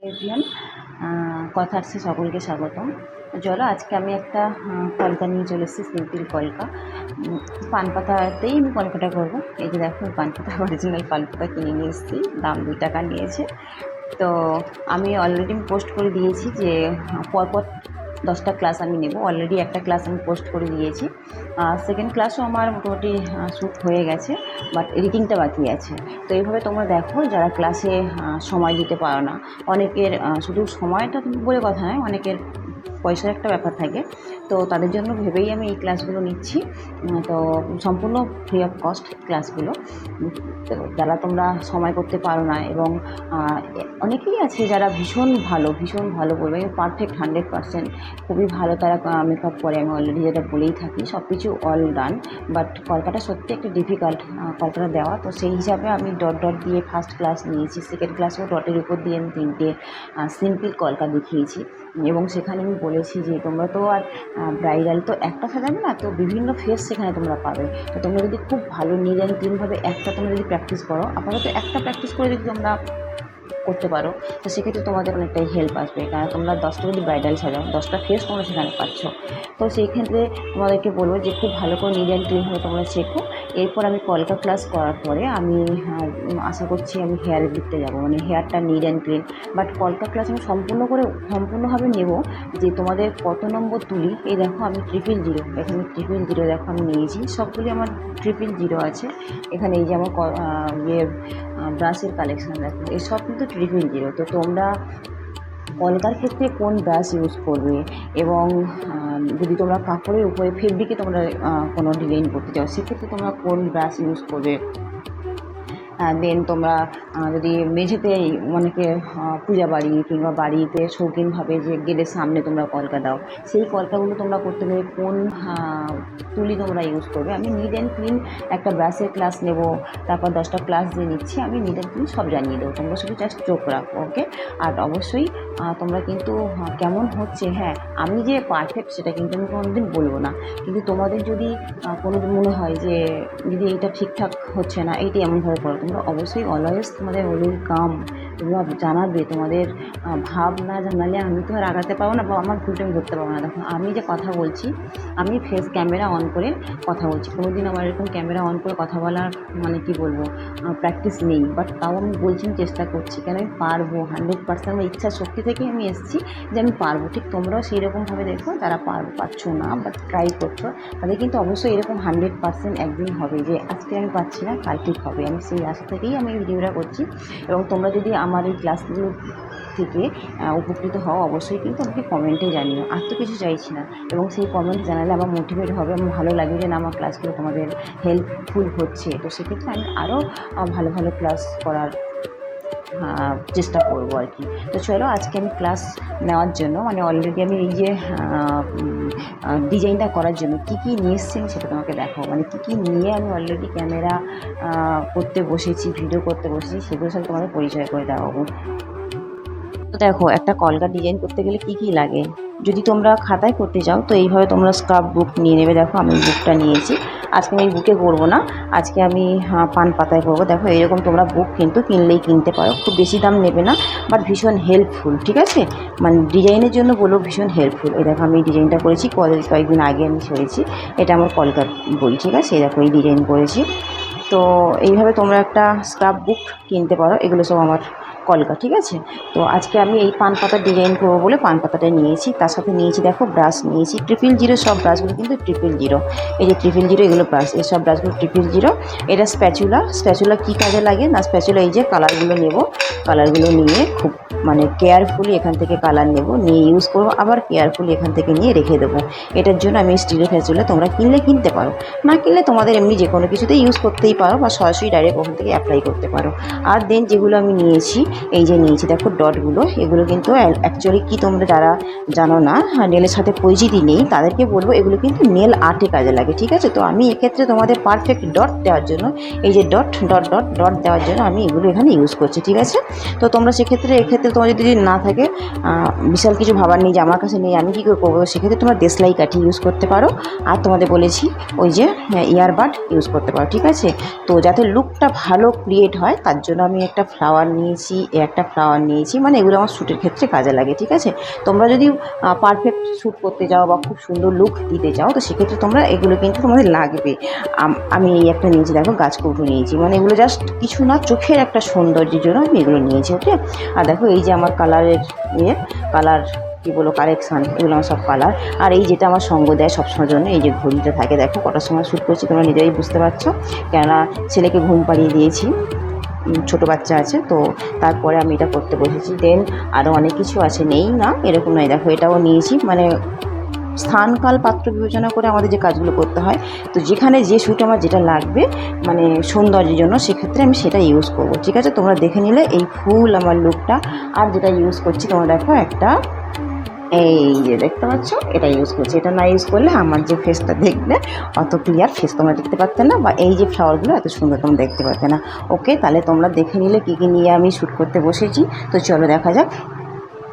Everyone, কথার্সে সকলকে স্বাগতম। চলো আজকে আমি একটা কলকা নিয়ে চলে এসেছি, সিম্পল কলকা। পানপাতাতেই আমি কলকাটা করবো। এই যে দেখো, পানপাতা অরিজিনাল পানপাতা কিনে নিয়ে এসেছি, দাম 2 টাকা নিয়েছে। তো আমি অলরেডি পোস্ট করে দিয়েছি যে পরপর 10টা ক্লাস আমি নেব। অলরেডি একটা ক্লাস আমি পোস্ট করে দিয়েছি। সেকেন্ড ক্লাসও আমার মোটামুটি শ্যুট হয়ে গেছে, বাট এডিটিংটা বাকি আছে। তো এইভাবে তোমরা দেখো, যারা ক্লাসে সময় দিতে পারো না, অনেকের শুধু সময়টা বলে কথা নয়, অনেকের পয়সার একটা ব্যাপার থাকে। তো তাদের জন্য ভেবেই আমি এই ক্লাসগুলো নিচ্ছি। তো সম্পূর্ণ ফ্রি অফ কস্ট ক্লাসগুলো। তো যারা তোমরা সময় করতে পারো না, এবং অনেকেই আছে যারা ভীষণ ভালো বলবে, পারফেক্ট 100%, খুবই ভালো তারা মেকআপ করে। আমি অলরেডি যেটা বলেই থাকি, সব কিছু অল ডান, বাট কলকাটা সত্যি একটা ডিফিকাল্ট কলকাটা দেওয়া। তো সেই হিসাবে আমি ডট দিয়ে ফার্স্ট ক্লাস নিয়েছি, সেকেন্ড ক্লাসেও ডটের উপর দিয়ে আমি 3টে সিম্পল কলকা দেখিয়েছি। এবং সেখানে আমি বলেছি যে তোমরা তো আর ব্রাইডাল তো একটা সাজাবে না, তো বিভিন্ন ফেস সেখানে তোমরা পাবে। তো তোমরা যদি খুব ভালো নিট অ্যান্ড ক্লিনভাবে একটা তোমরা যদি প্র্যাকটিস করো, আপাতত একটা প্র্যাকটিস করে যদি তোমরা করতে পারো, তো সেক্ষেত্রে তোমাদের অনেকটাই হেল্প আসবে। কারণ তোমরা 10টা যদি ব্রাইডাল সাজাও, 10টা ফেস তোমরা সেখানে পাচ্ছ। তো সেই ক্ষেত্রে তোমাদেরকে বলবো যে খুব ভালো করে নিট অ্যান্ড ক্লিনভাবে তোমরা শেখো। এরপর আমি কলকা ক্লাস করার পরে আমি আশা করছি আমি হেয়ারের দিকতে যাবো, মানে হেয়ারটা নিট অ্যান্ড ক্লিন। বাট কলকা ক্লাস আমি সম্পূর্ণভাবে নেব যে তোমাদের কত নম্বর তুলি। এই দেখো, আমি 000, এখানে 000 দেখো আমি নিয়েছি, সবগুলি আমার 000 আছে। এখানে এই যে আমার ব্রাশের কালেকশান দেখো, এসব কিন্তু 000। তো তোমরা কলকার ক্ষেত্রে কোন ব্রাশ ইউজ করবে, এবং যদি তোমরা কাপড়ের উপরে ফেব্রিকে তোমরা কোনো ডিজাইন করতে চাও, সেক্ষেত্রে তোমরা কোন ব্রাশ ইউজ করবে। দেন তোমরা যদি মেঝেতে অনেকে পূজা বাড়ি কিংবা বাড়িতে শৌখিনভাবে যে গেটের সামনে তোমরা কলকা দাও, সেই কলকাগুলো তোমরা করতে গেলে কোন তুলি তোমরা ইউজ করবে। আমি নিট অ্যান্ড ক্লিন একটা ব্রাশের ক্লাস নেব, তারপর 10টা ক্লাস দিয়ে নিচ্ছি। আমি নিট অ্যান্ড ক্লিন সব জানিয়ে দেবো, তোমরা শুধু জাস্ট চোখ রাখো, ওকে। আর অবশ্যই তোমরা কিন্তু কেমন হচ্ছে, হ্যাঁ আমি যে পারফেক্ট সেটা কিন্তু আমি কোনোদিন বলবো না, কিন্তু তোমাদের যদি কোনো মনে হয় যে যদি এইটা ঠিকঠাক হচ্ছে না, এইটা এমনভাবে করো, তোমরা অবশ্যই অলওয়েজ তোমাদের ওয়েলকাম, তোমরা জানাবে। তোমাদের ভাব না জানালে আমি তো আর আগাতে পারবো না, বা আমার ভুলটা আমি ধরতে পারবো না। দেখো, আমি যে কথা বলছি, আমি ফেস ক্যামেরা অন করে কথা বলছি। কোনোদিন আমার এরকম ক্যামেরা অন করে কথা বলার মানে কি বলবো, প্র্যাকটিস নেই, বাট তাও আমি বলছি, চেষ্টা করছি, কেন আমি পারবো। 100% আমার ইচ্ছা শক্তি থেকে আমি এসেছি যে আমি পারবো। ঠিক তোমরাও সেই রকমভাবে দেখো, যারা পারছো না বাট ট্রাই করছো, তাদের কিন্তু অবশ্যই এরকম 100% একদিন হবে যে আজকে আমি পারছি না, কাল ঠিক হবে। আমি সেই আশা থেকেই আমি ভিডিওটা করছি। এবং তোমরা যদি আমার এই ক্লাসগুলো থেকে উপকৃত হও, অবশ্যই কিন্তু আমাকে কমেন্টে জানিও। আর তো কিছু চাইছি না, এবং সেই কমেন্ট জানালে আমার মোটিভেট হবে, আমার ভালো লাগে যে না, আমার ক্লাসগুলো তোমাদের হেল্পফুল হচ্ছে। তো সেক্ষেত্রে আমি আরও ভালো ক্লাস করার চেষ্টা করবো আর কি। তো চলো, আজকে আমি ক্লাস নেওয়ার জন্য, মানে অলরেডি আমি এই যে ডিজাইনটা করার জন্য কী নিয়ে এসেছি সেটা তোমাকে দেখাবো। মানে কী নিয়ে আমি অলরেডি ক্যামেরা করতে বসেছি, ভিডিও করতে বসেছি, সেগুলো সব তোমাদের পরিচয় করে দেখাবো। তো দেখো, একটা কলকা ডিজাইন করতে গেলে কী লাগে। যদি তোমরা খাতায় করতে চাও, তো এইভাবে তোমরা স্ক্রাব বুক নিয়ে নেবে। দেখো, আমি বুকটা নিয়েছি। আজকে আমি বুকে করবো না, আজকে আমি পান পাতায় করবো। দেখো, এরকম তোমরা বুক কিন্তু কিনতে পারো, খুব বেশি দাম নেবে না, বাট ভীষণ হেল্পফুল, ঠিক আছে। মানে ডিজাইনের জন্য বলো, ভীষণ হেল্পফুল। এই দেখো, আমি এই ডিজাইনটা করেছি কয়েকদিন আগে আমি ছেড়েছি। এটা আমার কলকার বই, ঠিক আছে। এই দেখো, এই ডিজাইন করেছি। তো এইভাবে তোমরা একটা স্ক্রাব বুক কিনতে পারো। এগুলো সব আমার কলকা, ঠিক আছে। তো আজকে আমি এই পান পাতার ডিজাইন করবো বলে পান পাতাটা নিয়েছি, তার সাথে নিয়েছি দেখো ব্রাশ নিয়েছি 000। সব ব্রাশগুলো কিন্তু 000। এই যে 000 এগুলো ব্রাশ, এই সব ব্রাশগুলো 000। এটা স্প্যাচুলা কী কাজে লাগে না, স্প্যাচুলা এই যে কালারগুলো নেব, কালারগুলো নিয়ে খুব মানে কেয়ারফুলি এখান থেকে কালার নেব, নিয়ে ইউজ করবো, আবার কেয়ারফুলি এখান থেকে নিয়ে রেখে দেবো। এটার জন্য আমি স্টিলের স্প্যাচুলা, তোমরা কিনতে পারো, না কিনলে তোমাদের এমনি যে কোনো কিছুতে ইউজ করতেই পারো, বা সরাসরি ডাইরেক্ট ওখান থেকে অ্যাপ্লাই করতে পারো। আর দেন যেগুলো আমি নিয়েছি, এই যে নিয়েছি দেখো ডটগুলো, এগুলো কিন্তু অ্যাকচুয়ালি কি তোমরা যারা জানো না, নেলের সাথে পরিচিতি নেই, তাদেরকে বলবো এগুলো কিন্তু নেল আর্টে কাজে লাগে, ঠিক আছে। তো আমি এক্ষেত্রে তোমাদের পারফেক্ট ডট দেওয়ার জন্য, এই যে ডট দেওয়ার জন্য আমি এগুলো এখানে ইউজ করছি, ঠিক আছে। তো তোমরা সেক্ষেত্রে তোমার যদি না থাকে, বিশাল কিছু ভাবার নেই যে আমার কাছে নেই আমি কী করে করবো, সেক্ষেত্রে তোমরা দেশলাই কাঠি ইউজ করতে পারো। আর তোমাদের বলেছি ওই যে ইয়ারবাড ইউজ করতে পারো, ঠিক আছে। তো যাতে লুকটা ভালো ক্রিয়েট হয়, তার জন্য আমি একটা ফ্লাওয়ার নিয়েছি, একটা ফ্লাওয়ার নিয়েছি, মানে এগুলো আমার শ্যুটের ক্ষেত্রে কাজে লাগে, ঠিক আছে। তোমরা যদি পারফেক্ট শ্যুট করতে যাও বা খুব সুন্দর লুক দিতে চাও, তো সেক্ষেত্রে তোমরা এগুলো কিন্তু তোমাদের লাগবে। আমি এই একটা নিয়েছি, দেখো গাছকৌটো নিয়েছি, মানে এগুলো জাস্ট কিছু না, চোখের একটা সৌন্দর্যের জন্য আমি এগুলো নিয়েছি, ওকে। আর দেখো এই যে আমার কালারের কালার কী বলো কালেকশান, এগুলো আমার সব কালার। আর এই যেটা আমার সঙ্গ দেয় সবসময়ের জন্য, এই যে ঘড়িটা থাকে, দেখো কটার সময় শ্যুট করছি তোমরা নিজেরাই বুঝতে পারছো, কেননা ছেলেকে ঘুম পাড়িয়ে দিয়েছি, ছোটো বাচ্চা আছে তো, তারপরে আমি এটা করতে বসেছি। দেন আরও অনেক কিছু আছে, নেই না এরকম নয়, দেখো এটাও নিয়েছি, মানে স্থানকাল পাত্র বিবেচনা করে আমাদের যে কাজগুলো করতে হয়, তো যেখানে যে শ্যুট আমার যেটা লাগবে মানে সৌন্দর্যের জন্য, সেক্ষেত্রে আমি সেটা ইউজ করব, ঠিক আছে। তোমরা দেখে নিলে এই ফুল আমার লুকটা। আর যেটা ইউজ করছি তোমরা দেখো, একটা এই যে দেখতে পাচ্ছ, এটা ইউজ করছি। এটা না ইউজ করলে আমার যে ফেসটা দেখবে অত ক্লিয়ার ফেস তোমরা দেখতে পারতে না, বা এই যে ফ্লাওয়ারগুলো এত সুন্দর তোমরা দেখতে পারতে না, ওকে। তাহলে তোমরা দেখে নিলে কী কী নিয়ে আমি শ্যুট করতে বসেছি। তো চলো দেখা যাক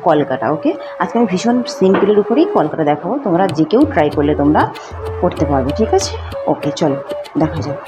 কলকাটা, ওকে। আজকে আমি ভীষণ সিম্পলের উপরেই কলকাটা দেখাবো, তোমরা যে কেউ ট্রাই করলে তোমরা করতে পারবে, ঠিক আছে। ওকে চলো দেখা যাক।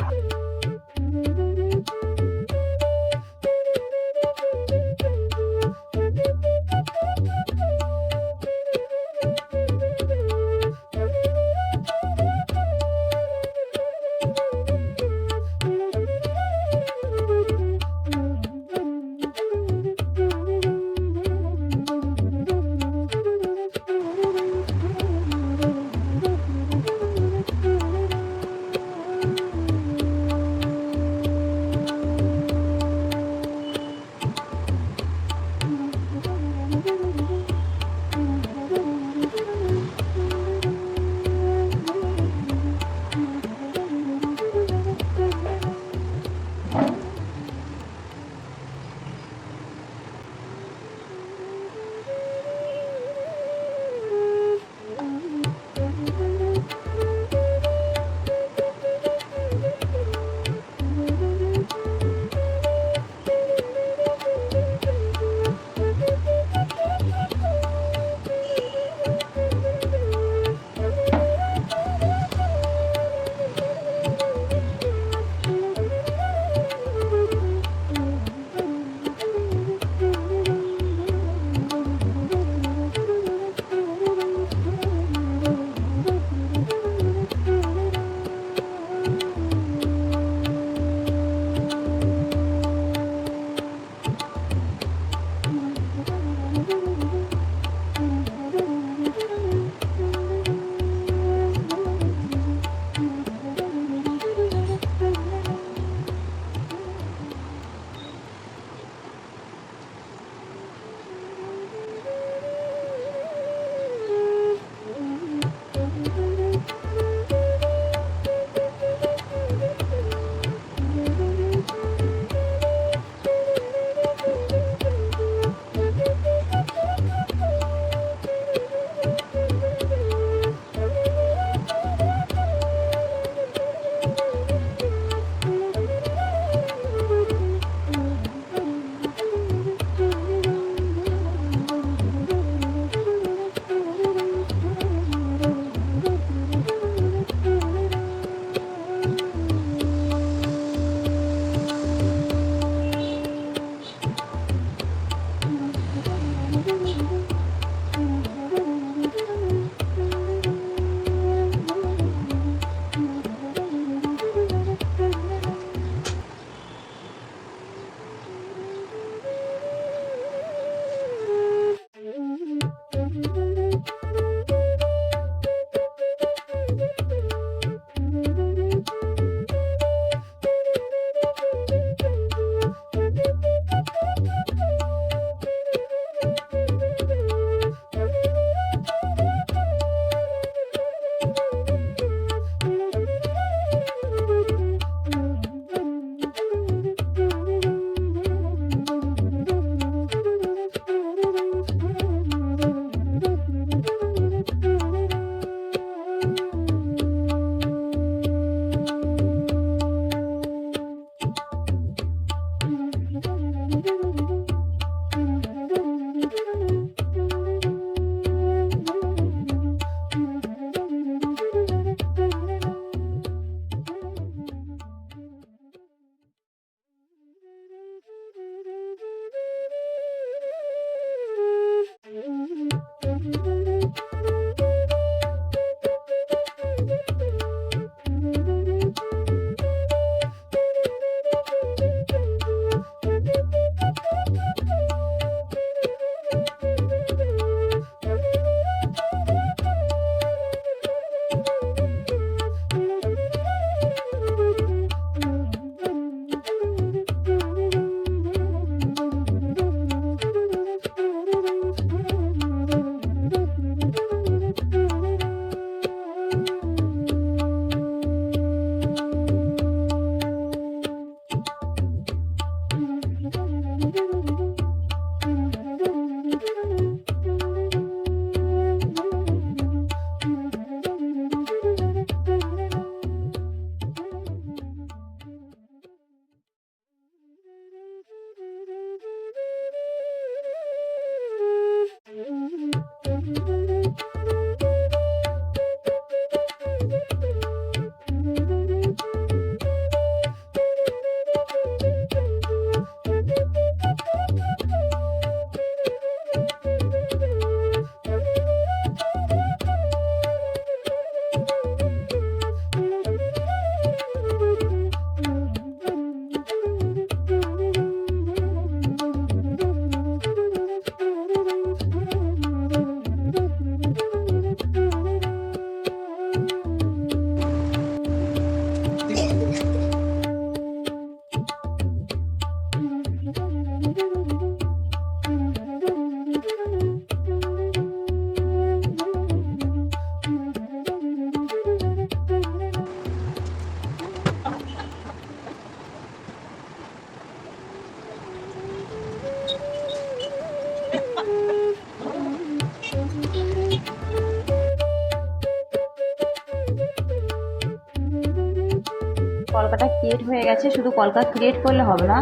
কলকাটা ক্রিয়েট হয়ে গেছে। শুধু কলকা ক্রিয়েট করলে হবে না,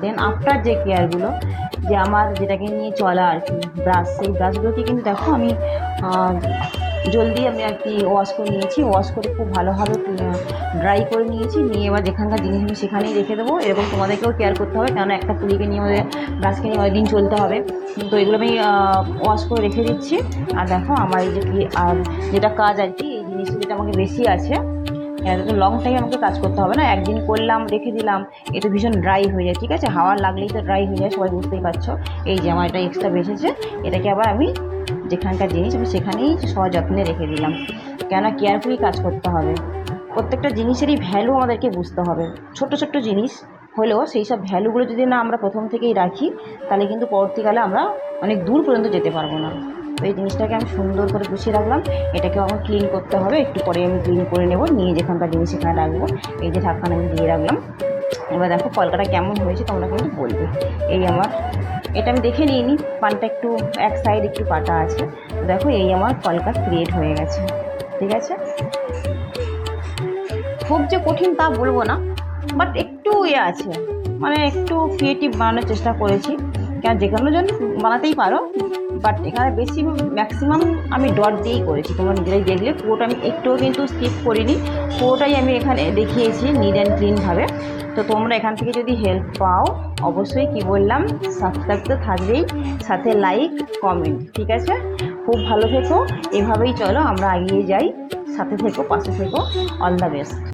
দেন আফটার যে কেয়ারগুলো, যে আমার যেটাকে নিয়ে চলা আর কি, ব্রাশ, সেই ব্রাশগুলোকে কিন্তু দেখো আমি জলদি আমি আর কি ওয়াশ করে নিয়েছি। ওয়াশ করে খুব ভালোভাবে ড্রাই করে নিয়েছি। নিয়ে এবার যেখানকার জিনিস আমি সেখানেই রেখে দেবো। এরকম তোমাদেরকেও কেয়ার করতে হবে, কেননা একটা পুলিকে নিয়ে আমাদের ব্রাশকে নিয়ে অনেকদিন চলতে হবে। তো এগুলো আমি ওয়াশ করে রেখে দিচ্ছি। আর দেখো আমার এই যে আর যেটা কাজ আর কি, এই জিনিসটা যেটা আমাকে বেশি আছে, তো লং টাইম আমাকে কাজ করতে হবে না, একদিন করলাম রেখে দিলাম, এটা ভীষণ ড্রাই হয়ে যায়। ঠিক আছে, হাওয়া লাগলেই তো ড্রাই হয়ে যায়, সবাই বুঝতেই পারছো। এই যে আমার এটা এক্সট্রা বেঁচেছে, এটাকে আবার আমি যেখানকার জিনিস আমি সেখানেই সযত্নে রেখে দিলাম, কেন কেয়ারফুলি কাজ করতে হবে। প্রত্যেকটা জিনিসেরই ভ্যালু আমাদেরকে বুঝতে হবে। ছোট্ট ছোট্ট জিনিস হলেও সেই সব ভ্যালুগুলো যদি না আমরা প্রথম থেকেই রাখি, তাহলে কিন্তু পরবর্তীকালে আমরা অনেক দূর পর্যন্ত যেতে পারবো না। তো এই জিনিসটাকে আমি সুন্দর করে গুছিয়ে রাখলাম। এটাকেও আমার ক্লিন করতে হবে, একটু পরে আমি ক্লিন করে নেব, নিয়ে যেখানকার জিনিস সেখানে রাখবো। এই যে ঢাকনা আমি দিয়ে রাখলাম। এবার দেখো কলকাটা কেমন হয়েছে তোমরা কিন্তু বলবে। এই আমার এটা আমি দেখে নিইনি, পানটা একটু এক সাইড একটু কাটা আছে। দেখো এই আমার কলকা ক্রিয়েট হয়ে গেছে। ঠিক আছে, খুব যে কঠিন তা বলবো না, বাট একটু আছে, মানে একটু ক্রিয়েটিভ বানানোর চেষ্টা করেছি। কেন যে কোনো জন বানাতেই পারো, বাট এখানে বেশি ম্যাক্সিমাম আমি ডট দিয়েই করেছি। তোমরা নিজেরাই দেখলে পুরোটা আমি একটুও কিন্তু স্কিপ করিনি, পুরোটাই আমি এখানে দেখিয়েছি নিট অ্যান্ড ক্লিনভাবে। তো তোমরা এখান থেকে যদি হেল্প পাও, অবশ্যই কি বললাম, সাবস্ক্রাইব তো থাকবেই, সাথে লাইক কমেন্ট। ঠিক আছে, খুব ভালো থেকো, এভাবেই চলো আমরা এগিয়ে যাই, সাথে থেকো, পাশে থেকো। All the best.